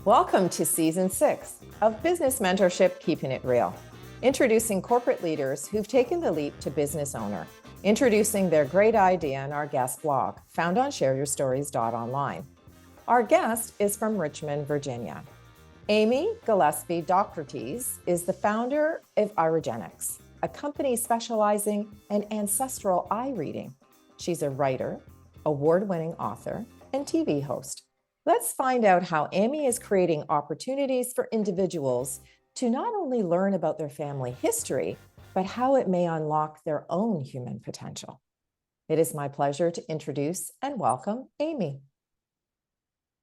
Welcome to Season 6 of Business Mentorship, Keeping It Real. Introducing corporate leaders who've taken the leap to business owner. Introducing their great idea in our guest blog, found on shareyourstories.online. Our guest is from Richmond, Virginia. Amy Gillespie Dougherty is the founder of Irigenics, a company specializing in ancestral eye reading. She's a writer, award-winning author, and TV host. Let's find out how Amy is creating opportunities for individuals to not only learn about their family history, but how it may unlock their own human potential. It is my pleasure to introduce and welcome Amy.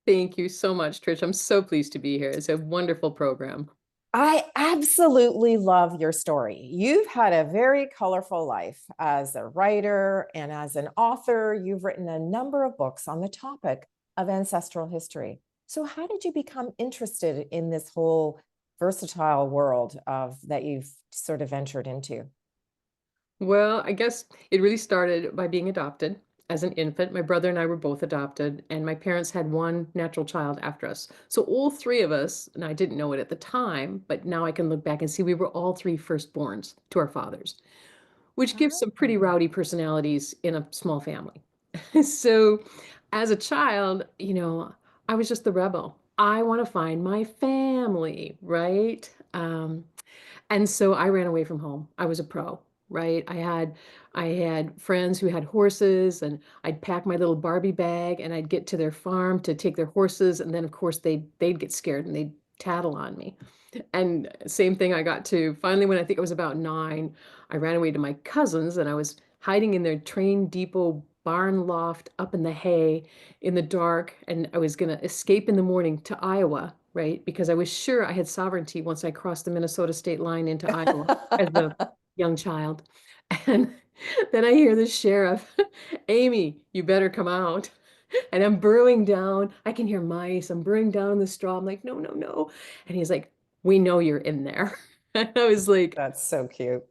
Thank you so much, Trish. I'm so pleased to be here. It's a wonderful program. I absolutely love your story. You've had a very colorful life as a writer and as an author. You've written a number of books on the topic of ancestral history. So how did you become interested in this whole versatile world that you've sort of ventured into? Well, I guess it really started by being adopted as an infant. My brother and I were both adopted, and my parents had one natural child after us. So all three of us, and I didn't know it at the time, but now I can look back and see we were all three firstborns to our fathers, which gives some pretty rowdy personalities in a small family. So as a child, I was just the rebel. I want to find my family, right? And so I ran away from home. I was a pro, right? I had friends who had horses, and I'd pack my little Barbie bag and I'd get to their farm to take their horses, and then of course they'd get scared and they'd tattle on me. And same thing, I got to finally, when I think I was about 9, I ran away to my cousins, and I was hiding in their train depot barn loft up in the hay in the dark, and I was going to escape in the morning to Iowa, right? Because I was sure I had sovereignty once I crossed the Minnesota state line into Iowa as a young child. And then I hear the sheriff, Amy, you better come out. And I'm burrowing down. I can hear mice. I'm burrowing down in the straw. I'm like, no, no, no. And he's like, we know you're in there. And I was like, That's so cute.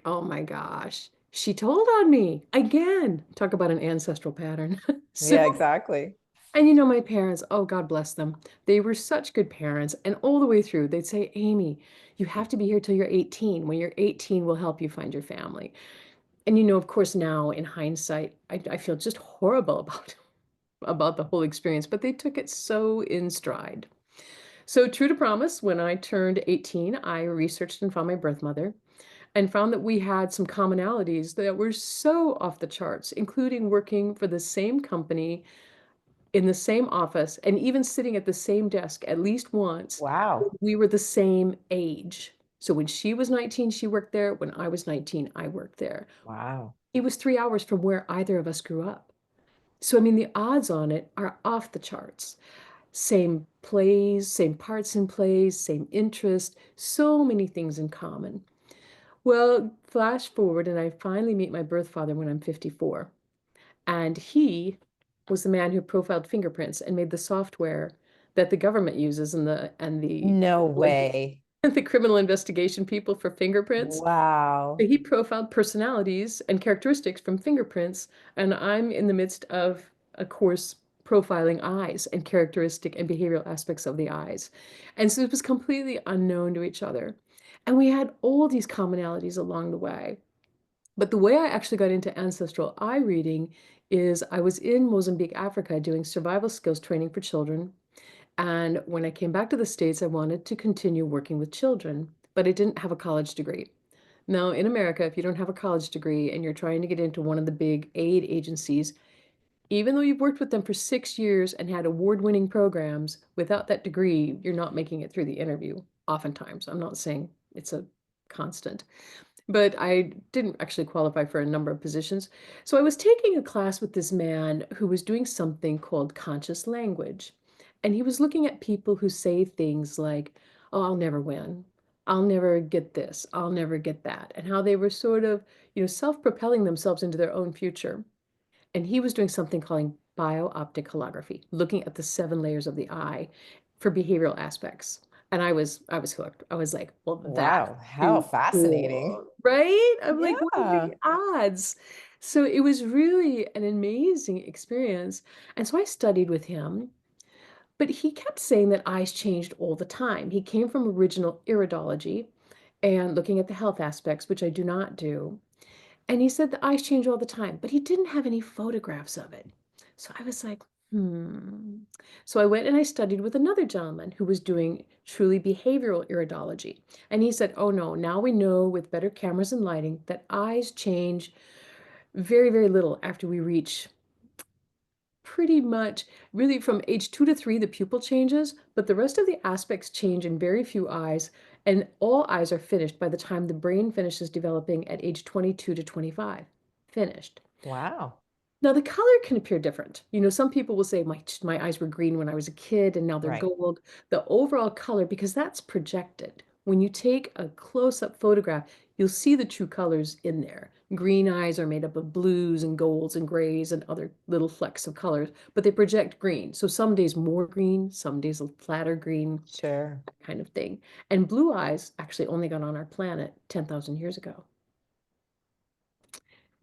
oh my gosh, she told on me again. Talk about an ancestral pattern. So, Yeah, exactly. and my parents, oh, God bless them. They were such good parents. And all the way through, they'd say, Amy, you have to be here till you're 18. When you're 18, we'll help you find your family. And, of course, now in hindsight, I feel just horrible about the whole experience, but they took it so in stride. So true to promise, when I turned 18, I researched and found my birth mother and found that we had some commonalities that were so off the charts, including working for the same company in the same office and even sitting at the same desk at least once. Wow. We were the same age. So when she was 19, she worked there. When I was 19, I worked there. Wow. It was 3 hours from where either of us grew up. So, I mean, the odds on it are off the charts. Same plays, same parts in plays, same interest, so many things in common. Well, flash forward, and I finally meet my birth father when I'm 54. And he was the man who profiled fingerprints and made the software that the government uses and the No way. the criminal investigation people for fingerprints. Wow. So he profiled personalities and characteristics from fingerprints, and I'm in the midst of a course profiling eyes and characteristic and behavioral aspects of the eyes. And so it was completely unknown to each other. And we had all these commonalities along the way. But the way I actually got into ancestral eye reading is I was in Mozambique, Africa, doing survival skills training for children. And when I came back to the States, I wanted to continue working with children, but I didn't have a college degree. Now, in America, if you don't have a college degree and you're trying to get into one of the big aid agencies, even though you've worked with them for 6 years and had award-winning programs, without that degree, you're not making it through the interview, oftentimes. I'm not saying it's a constant. But I didn't actually qualify for a number of positions. So I was taking a class with this man who was doing something called conscious language. And he was looking at people who say things like, oh, I'll never win. I'll never get this. I'll never get that. And how they were sort of, self-propelling themselves into their own future. And he was doing something called bio-optic holography, looking at the 7 layers of the eye for behavioral aspects. And I was hooked. I was like, well, that's Wow, how too fascinating. cool, right? I'm like, what are Yeah. the odds? So it was really an amazing experience. And so I studied with him, but he kept saying that eyes changed all the time. He came from original iridology and looking at the health aspects, which I do not do. And he said the eyes change all the time, but he didn't have any photographs of it. So I was like, hmm. So I went and I studied with another gentleman who was doing truly behavioral iridology. And he said, oh no, now we know with better cameras and lighting that eyes change very, very little after we reach pretty much really from age 2 to 3, the pupil changes, but the rest of the aspects change in very few eyes. And all eyes are finished by the time the brain finishes developing at age 22 to 25. Finished. Wow. Now the color can appear different. You know, some people will say my eyes were green when I was a kid and now they're Right. gold. The overall color, because that's projected. When you take a close-up photograph, you'll see the true colors in there. Green eyes are made up of blues and golds and grays and other little flecks of colors, but they project green. So some days more green, some days a flatter green, Sure. that kind of thing. And blue eyes actually only got on our planet 10,000 years ago.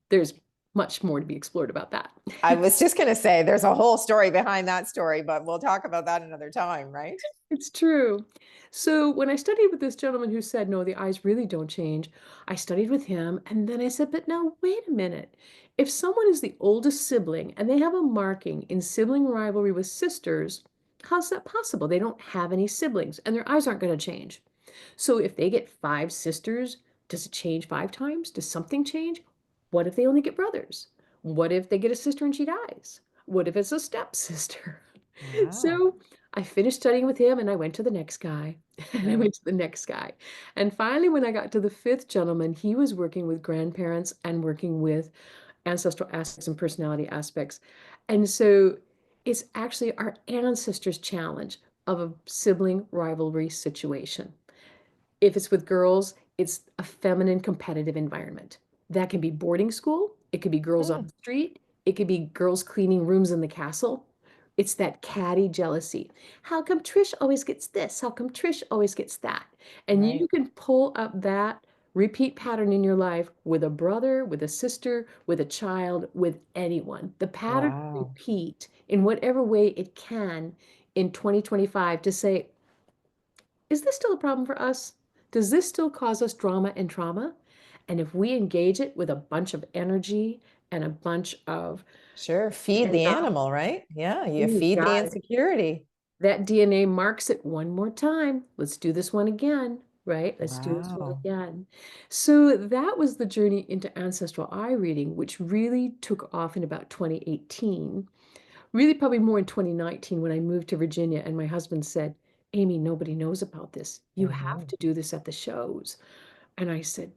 There's much more to be explored about that. I was just going to say there's a whole story behind that story, but we'll talk about that another time, right? It's true. So when I studied with this gentleman who said, no, the eyes really don't change, I studied with him. And then I said, but now, wait a minute. If someone is the oldest sibling and they have a marking in sibling rivalry with sisters, how's that possible? They don't have any siblings and their eyes aren't going to change. So if they get 5 sisters, does it change 5 times? Does something change? What if they only get brothers? What if they get a sister and she dies? What if it's a stepsister? Wow. So I finished studying with him and I went to the next guy and I Right. went to the next guy. And finally, when I got to the fifth gentleman, he was working with grandparents and working with ancestral aspects and personality aspects. And so it's actually our ancestors' challenge of a sibling rivalry situation. If it's with girls, it's a feminine competitive environment. That can be boarding school, it could be girls on Hmm. the street, it could be girls cleaning rooms in the castle. It's that catty jealousy. How come Trish always gets this? How come Trish always gets that? And you Right. can pull up that repeat pattern in your life with a brother, with a sister, with a child, with anyone. The pattern Wow. repeat in whatever way it can in 2025 to say, is this still a problem for us? Does this still cause us drama and trauma? And if we engage it with a bunch of energy and a bunch of, Sure. Feed and the animal, right? Yeah. You you feed the got it. insecurity. That DNA marks it one more time. Let's do this one again, right? Let's do this one Wow. again. So that was the journey into ancestral eye reading, which really took off in about 2018. Really, probably more in 2019 when I moved to Virginia and my husband said, Amy, nobody knows about this. You have Hmm. to do this at the shows. And I said,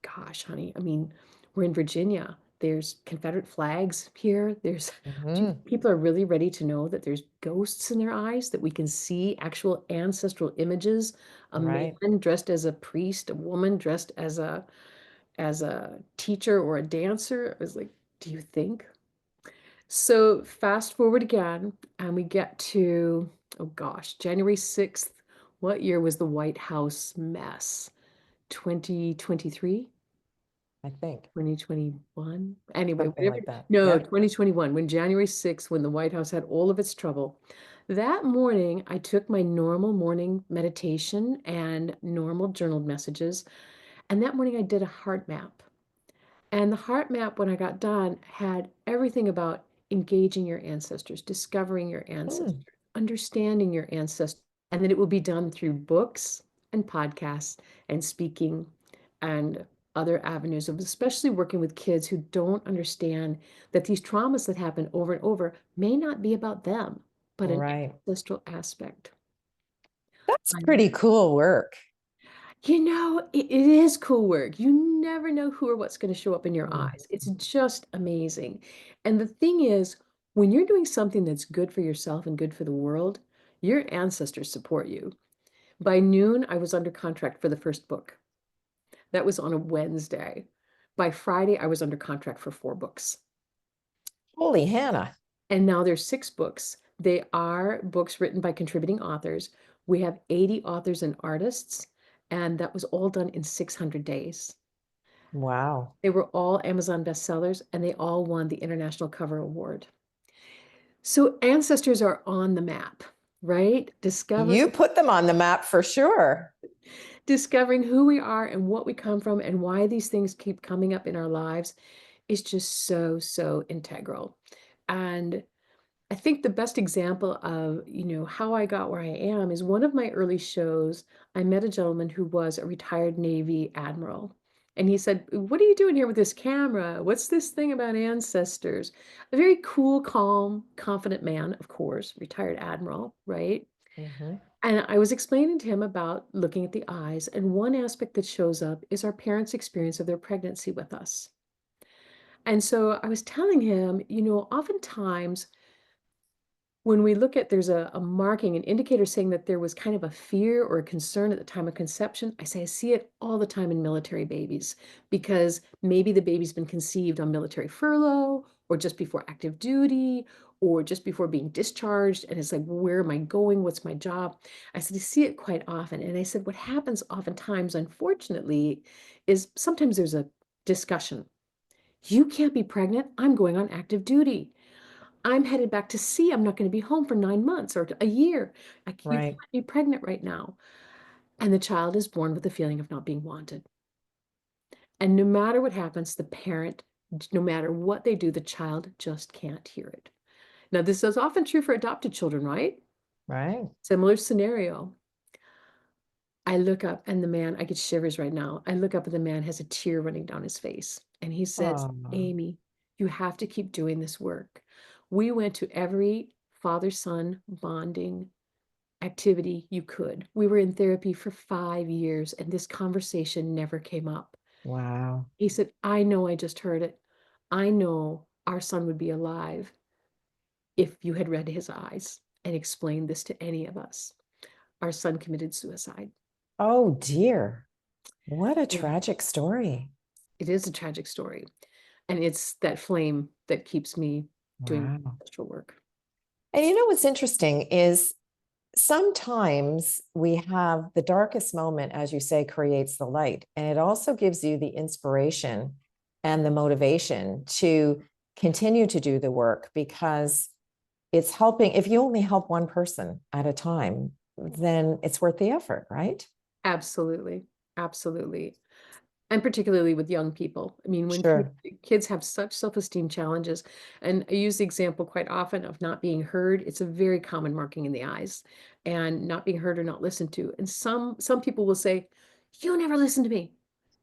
gosh, honey, I mean, we're in Virginia. There's Confederate flags here. Do you Hmm. think people are really ready to know that there's ghosts in their eyes, that we can see actual ancestral images, a Right. man dressed as a priest, a woman dressed as a teacher or a dancer? I was like, do you think? So fast forward again, and we get to, oh gosh, January 6th. What year was the White House mess? 2023? I think 2021? Anyway, something whatever. like that. No, Yeah. 2021, when January 6th, when the White House had all of its trouble. That morning, I took my normal morning meditation and normal journaled messages. And that morning, I did a heart map. And the heart map, when I got done, had everything about engaging your ancestors, discovering your ancestors, Hmm. understanding your ancestors. And then it will be done through books and podcasts and speaking and other avenues of especially working with kids who don't understand that these traumas that happen over and over may not be about them, but an Right. ancestral aspect. That's pretty cool work. You know, it is cool work. You never know who or what's going to show up in your Mhm. eyes. It's just amazing. And the thing is, when you're doing something that's good for yourself and good for the world, your ancestors support you. By noon, I was under contract for the first book. That was on a Wednesday. By Friday, I was under contract for 4 books. Holy Hannah. And now there's 6 books. They are books written by contributing authors. We have 80 authors and artists, and that was all done in 600 days. Wow. They were all Amazon bestsellers, and they all won the International Cover Award. So ancestors are on the map, right? You put them on the map for sure. Discovering who we are and what we come from and why these things keep coming up in our lives is just so, so integral. And I think the best example of, how I got where I am is one of my early shows. I met a gentleman who was a retired Navy admiral. And he said, "What are you doing here with this camera? What's this thing about ancestors?" A very cool, calm, confident man, of course, retired admiral, right? Mhm. And I was explaining to him about looking at the eyes. And one aspect that shows up is our parents' experience of their pregnancy with us. And so I was telling him, oftentimes when we look at there's a marking, an indicator saying that there was kind of a fear or a concern at the time of conception. I say I see it all the time in military babies because maybe the baby's been conceived on military furlough or just before active duty or just before being discharged. And it's like, where am I going? What's my job? I said, I see it quite often. And I said, what happens oftentimes, unfortunately, is sometimes there's a discussion. You can't be pregnant. I'm going on active duty. I'm headed back to sea. I'm not going to be home for 9 months or a year. You can't Right. be pregnant right now. And the child is born with the feeling of not being wanted. And no matter what happens, the parent, no matter what they do, the child just can't hear it. Now, this is often true for adopted children, right? Right. Similar scenario. I look up and I get shivers right now. I look up and the man has a tear running down his face. And he says, Oh, Amy, you have to keep doing this work. We went to every father-son bonding activity you could. We were in therapy for 5 years and this conversation never came up. wow. He said, I know I just heard it. I know our son would be alive if you had read his eyes and explained this to any of us. Our son committed suicide. Oh dear. What a Yeah, tragic story. it is a tragic story. And it's that flame that keeps me doing Wow. ancestral work. And you know what's interesting is sometimes we have the darkest moment, as you say, creates the light. And it also gives you the inspiration and the motivation to continue to do the work because it's helping. If you only help one person at a time, then it's worth the effort, right? Absolutely. Absolutely. And particularly with young people. I mean, when Sure. kids have such self-esteem challenges, and I use the example quite often of not being heard, it's a very common marking in the eyes, and not being heard or not listened to. And some people will say, "You never listen to me."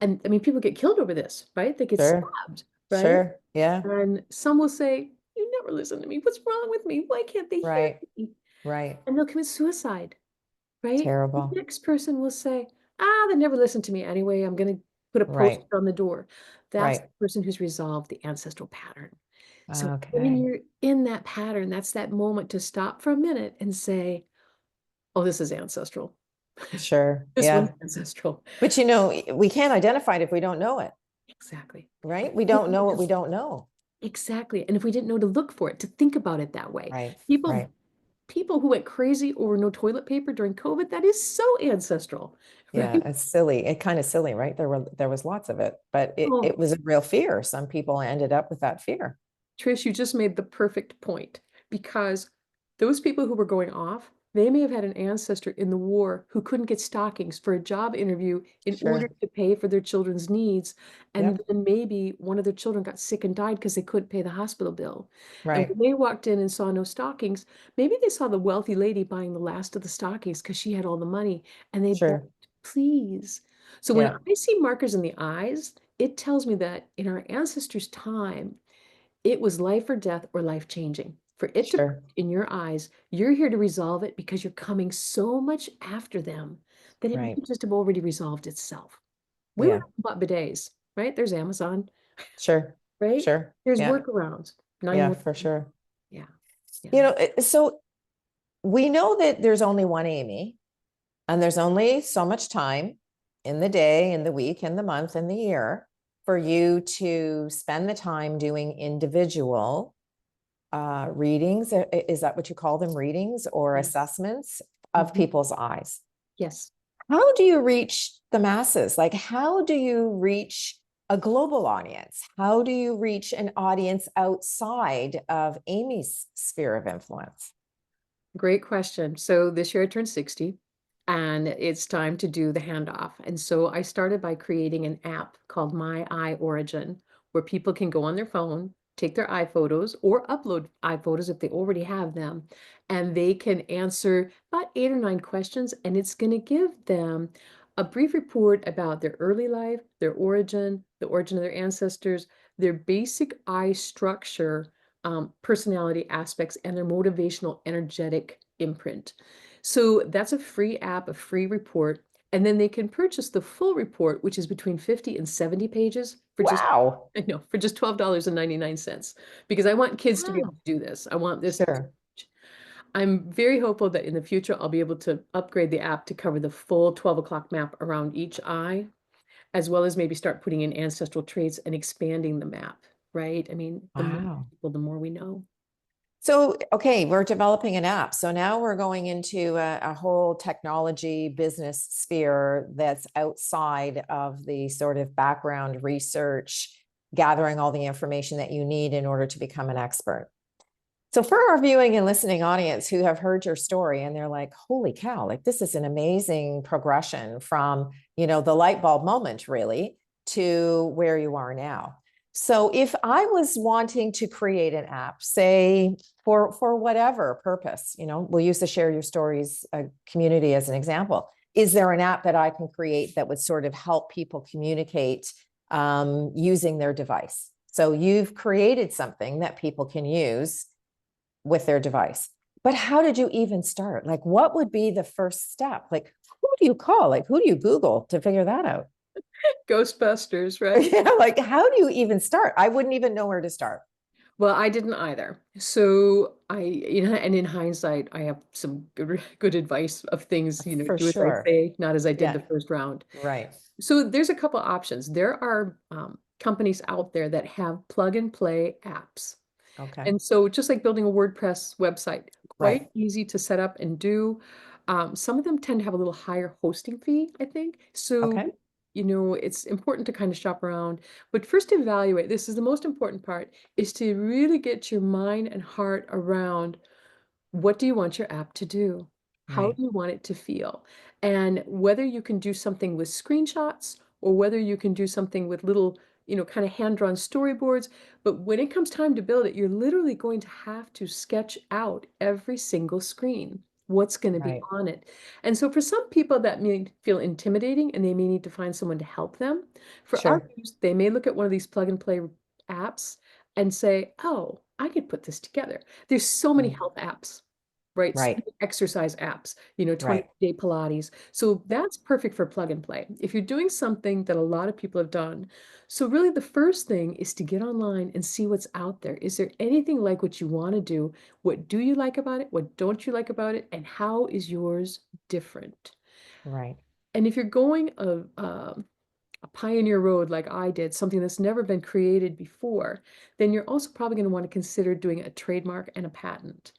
And I mean, people get killed over this, right? They get Sure. stabbed, right? Sure. Yeah. And some will say, "You never listen to me. What's wrong with me? Why can't they hear Right. me?" Right. And they'll commit suicide. Right? The Terrible. next person will say, they never listened to me anyway. I'm going to put a Right. poster on the door. That's the Right. person who's resolved the ancestral pattern. So when Okay. you're in that pattern, that's that moment to stop for a minute and say, oh, this is ancestral. Sure. This one's Yeah. ancestral. But we can't identify it if we don't know it, Exactly. right? We We don't know need what to- we don't know. Exactly. And if we didn't know to look for it, to think about it that way. Right. People Right. people who went crazy over no toilet paper during COVID, that is so ancestral, Yeah, right? it's silly. It kind of silly, right? There was lots of it, but it Oh, was a real fear. Some people ended up with that fear. Trish, you just made the perfect point because those people who were going off, they may have had an ancestor in the war who couldn't get stockings for a job interview in order Sure. to pay for their children's needs. And Yep. then maybe one of their children got sick and died because they couldn't pay the hospital bill. And Right. when they walked in and saw no stockings, maybe they saw the wealthy lady buying the last of the stockings because she had all the money and they begged, Sure. please. So when Yeah. I see markers in the eyes, it tells me that in our ancestors' time, it was life or death or life changing. For it to put Sure. in your eyes, you're here to resolve it because you're coming so much after them that it Right. might just have already resolved itself. We went Yeah. out and bought bidets, right? There's Amazon, Sure. right? Sure. There's Yeah. workarounds. Yeah, 911. for sure. Yeah. Yeah. So we know that there's only one Amy, and there's only so much time in the day, in the week, in the month, in the year for you to spend the time doing individual readings. Is that what you call them? Readings or Yes. assessments? of people's eyes. Yes. How do you reach the masses? Like, how do you reach a global audience? How do you reach an audience outside of Amy's sphere of influence? Great question. So this year I turned 60 and it's time to do the handoff. And so I started by creating an app called My Eye Origin, where people can go on their phone, take their eye photos or upload eye photos if they already have them, and they can answer about 8 or 9 questions. And it's going to give them a brief report about their early life, their origin, the origin of their ancestors, their basic eye structure, personality aspects, and their motivational, energetic imprint. So that's a free app, a free report. And then they can purchase the full report, which is between 50 and 70 pages for just, Wow. I know, for just $12.99. Because I want kids to be able Wow. to do this. I want this. Sure. I'm very hopeful that in the future, I'll be able to upgrade the app to cover the full 12 o'clock map around each eye, as well as maybe start putting in ancestral traits and expanding the map, right? I mean, the more Wow. people, the more we know. So, okay, we're developing an app. So now we're going into a whole technology business sphere that's outside of the sort of background research, gathering all the information that you need in order to become an expert. So for our viewing and listening audience who have heard your story and they're like, holy cow, like this is an amazing progression from, the light bulb moment really to where you are now. So if I was wanting to create an app, say for whatever purpose, we'll use the Share Your Stories community as an example. Is there an app that I can create that would sort of help people communicate using their device? So you've created something that people can use with their device. But how did you even start? Like, what would be the first step? Like, who do you call? Like, who do you Google to figure that out? Ghostbusters, right? Yeah, like, how do you even start? I wouldn't even know where to start. Well, I didn't either. So and in hindsight, I have some good advice of things, For do as I sure. say, not as I did the Yeah, first round. right. So there's a couple options. There are companies out there that have plug and play apps. Okay. And so just like building a WordPress website, quite Right. easy to set up and do. Some of them tend to have a little higher hosting fee, I think. So, Okay. it's important to kind of shop around. But first evaluate, this is the most important part, is to really get your mind and heart around what do you want your app to do? How Right. do you want it to feel? And whether you can do something with screenshots or whether you can do something with little, kind of hand-drawn storyboards. But when it comes time to build it, you're literally going to have to sketch out every single screen, what's going to be Right. on it. And so for some people that may feel intimidating and they may need to find someone to help them. For Sure. others, they may look at one of these plug and play apps and say, oh, I could put this together. There's so many Right. health apps, right? So Right. many exercise apps, Right. 20-day Pilates. So that's perfect for plug and play. If you're doing something that a lot of people have done. So really the first thing is to get online and see what's out there. Is there anything like what you want to do? What do you like about it? What don't you like about it? And how is yours different? Right. And if you're going a pioneer road like I did, something that's never been created before, then you're also probably going to want to consider doing a trademark and a patent.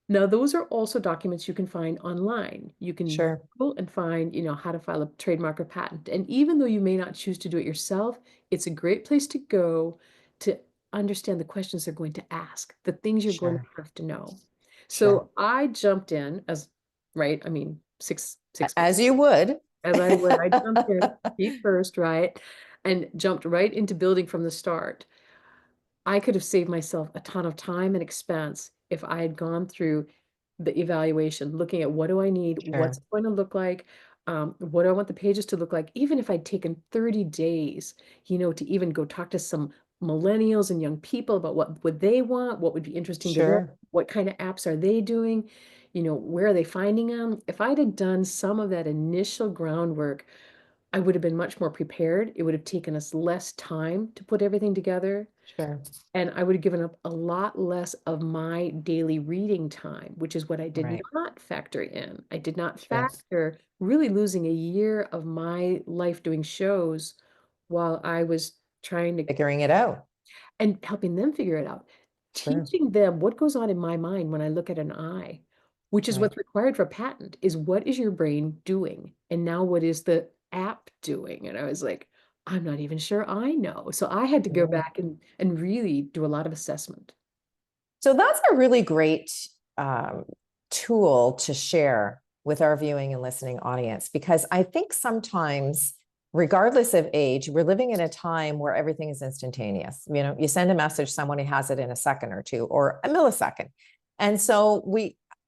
Now, those are also documents you can find online. You can Sure. Google and find, how to file a trademark or patent. And even though you may not choose to do it yourself, it's a great place to go to understand the questions they're going to ask, the things you're going to Sure. have to know. Sure. So I jumped in as, right, I mean, six As you would. as I would. I jumped in feet first, right? And jumped right into building from the start. I could have saved myself a ton of time and expense if I had gone through the evaluation, looking at what do I need, what's Sure. it going to look like, what do I want the pages to look like, even if I'd taken 30 days, to even go talk to some millennials and young people about what would they want, what would be interesting to them, Sure. what kind of apps are they doing, where are they finding them? If I'd have done some of that initial groundwork, I would have been much more prepared. It would have taken us less time to put everything together. Sure. And I would have given up a lot less of my daily reading time, which is what I did Right. not factor in. I did not Sure. factor really losing a year of my life doing shows while I was trying to Figuring it out. and helping them figure it out, Sure. teaching them what goes on in my mind when I look at an eye. which is Right. what's required for a patent, is what is your brain doing? And now what is the app doing? And I was like, I'm not even sure I know. So I had to go Yeah. back and really do a lot of assessment. So that's a really great um, tool to share with our viewing and listening audience, because I think sometimes, regardless of age, we're living in a time where everything is instantaneous. You know, you send a message, somebody has it in a second or two or a millisecond. And so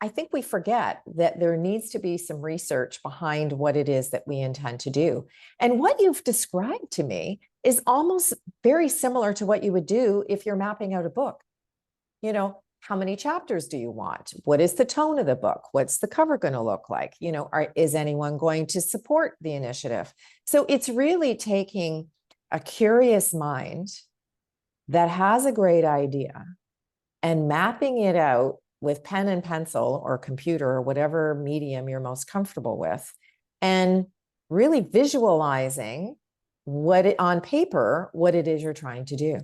I think we forget that there needs to be some research behind what it is that we intend to do. And what you've described to me is almost very similar to what you would do if you're mapping out a book. You know, how many chapters do you want? What is the tone of the book? What's the cover going to look like? You know, is anyone going to support the initiative? So it's really taking a curious mind that has a great idea and mapping it out with pen and pencil or computer or whatever medium you're most comfortable with, and really visualizing on paper what it is you're trying to do.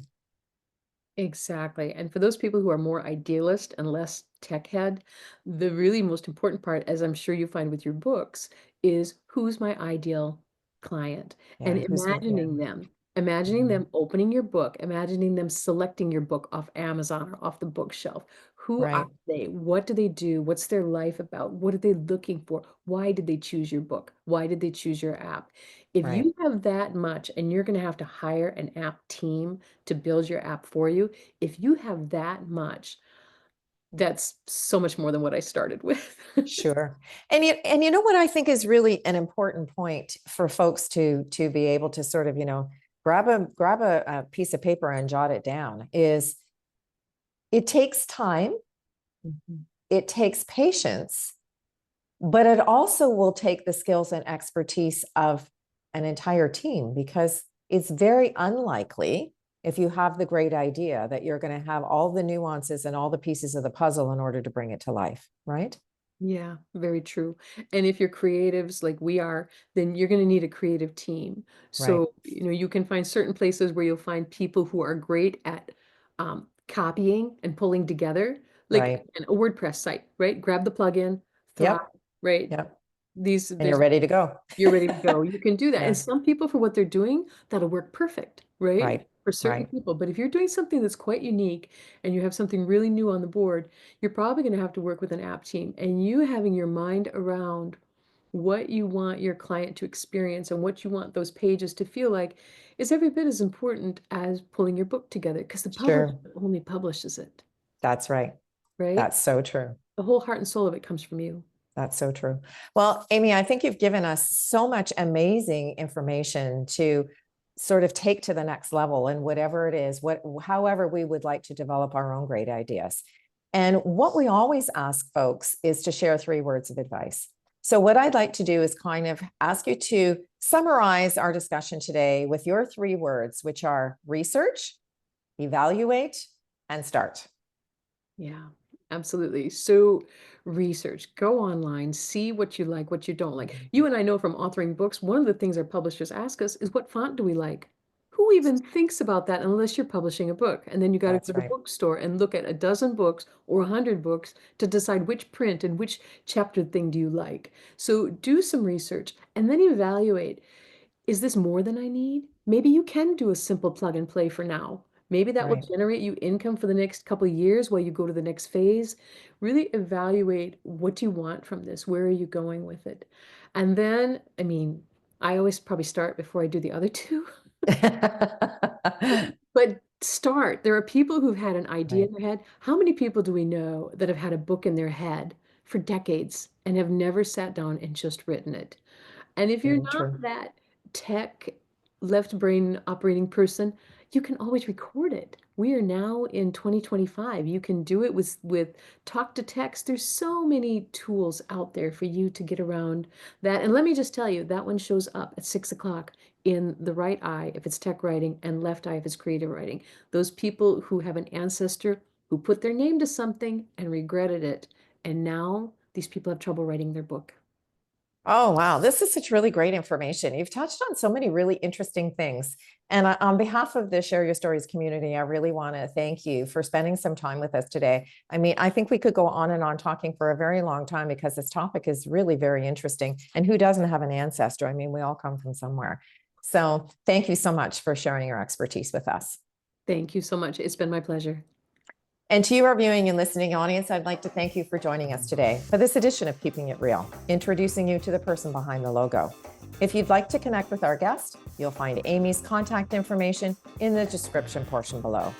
Exactly. And for those people who are more idealist and less tech head, the really most important part, as I'm sure you find with your books, is who's my ideal client? And Yeah, who's my yeah. imagining Mhm. them opening your book, imagining them selecting your book off Amazon or off the bookshelf. Who are Right, they? What do they do? What's their life about? What are they looking for? Why did they choose your book? Why did they choose your app? If right. you have that much and you're going to have to hire an app team to build your app for you, if you have that much, that's so much more than what I started with. Sure. And you know what I think is really an important point for folks to be able to sort of, you know, grab a piece of paper and jot it down is it takes time, Mhm. it takes patience, but it also will take the skills and expertise of an entire team, because it's very unlikely, if you have the great idea, that you're going to have all the nuances and all the pieces of the puzzle in order to bring it to life, right? Yeah, very true. And if you're creatives like we are, then you're going to need a creative team. Right, So, you can find certain places where you'll find people who are great at copying and pulling together, like right. a WordPress site, right? Grab the plugin, Thrive, Yep, right? yep. And you're There's ready to go. You're ready to go. You can do that. And Yeah. some people, for what they're doing, that'll work perfect, right? Right. For certain Right. people. But if you're doing something that's quite unique and you have something really new on the board, you're probably going to have to work with an app team. And you having your mind around what you want your client to experience and what you want those pages to feel like is every bit as important as pulling your book together, because the publisher Sure. only publishes it, That's right. right? That's so true. The whole heart and soul of it comes from you. That's so true. Well, Amy, I think you've given us so much amazing information to sort of take to the next level and whatever it is, however we would like to develop our own great ideas. And what we always ask folks is to share 3 words of advice. So what I'd like to do is kind of ask you to summarize our discussion today with your 3 words, which are research, evaluate, and start. Yeah, absolutely. So research, go online, see what you like, what you don't like. You and I know from authoring books, one of the things our publishers ask us is, what font do we like? Who even thinks about that unless you're publishing a book? And then you got to go to That's the right. bookstore and look at a dozen books or 100 books to decide which print and which chapter thing do you like. So do some research and then evaluate, is this more than I need? Maybe you can do a simple plug and play for now. Maybe that will Right. generate you income for the next couple of years while you go to the next phase. Really evaluate, what do you want from this? Where are you going with it? And then, I mean, I always probably start before I do the other two, but start. There are people who've had an idea Right. in their head. How many people do we know that have had a book in their head for decades and have never sat down and just written it? And if you're Very not true. that tech left brain operating person, you can always record it. We are now in 2025. You can do it with talk to text. There's so many tools out there for you to get around that. And let me just tell you, that one shows up at 6 o'clock in the right eye if it's tech writing and left eye if it's creative writing. Those people who have an ancestor who put their name to something and regretted it. And now these people have trouble writing their book. Oh, wow. This is such really great information. You've touched on so many really interesting things. And on behalf of the Share Your Stories community, I really want to thank you for spending some time with us today. I mean, I think we could go on and on talking for a very long time because this topic is really very interesting. And who doesn't have an ancestor? I mean, we all come from somewhere. So thank you so much for sharing your expertise with us. Thank you so much. It's been my pleasure. And to you, our viewing and listening audience, I'd like to thank you for joining us today for this edition of Keeping It Real, introducing you to the person behind the logo. If you'd like to connect with our guest, you'll find Amy's contact information in the description portion below.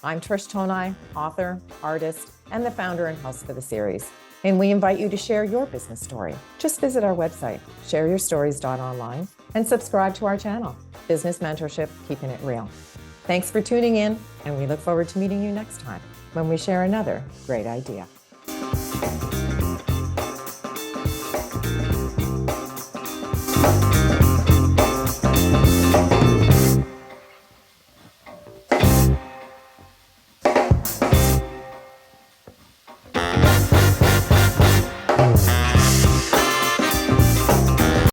I'm Trish Tonai, author, artist, and the founder and host for the series. And we invite you to share your business story. Just visit our website, shareyourstories.online, and subscribe to our channel, Business Mentorship, Keeping It Real. Thanks for tuning in, and we look forward to meeting you next time when we share another great idea.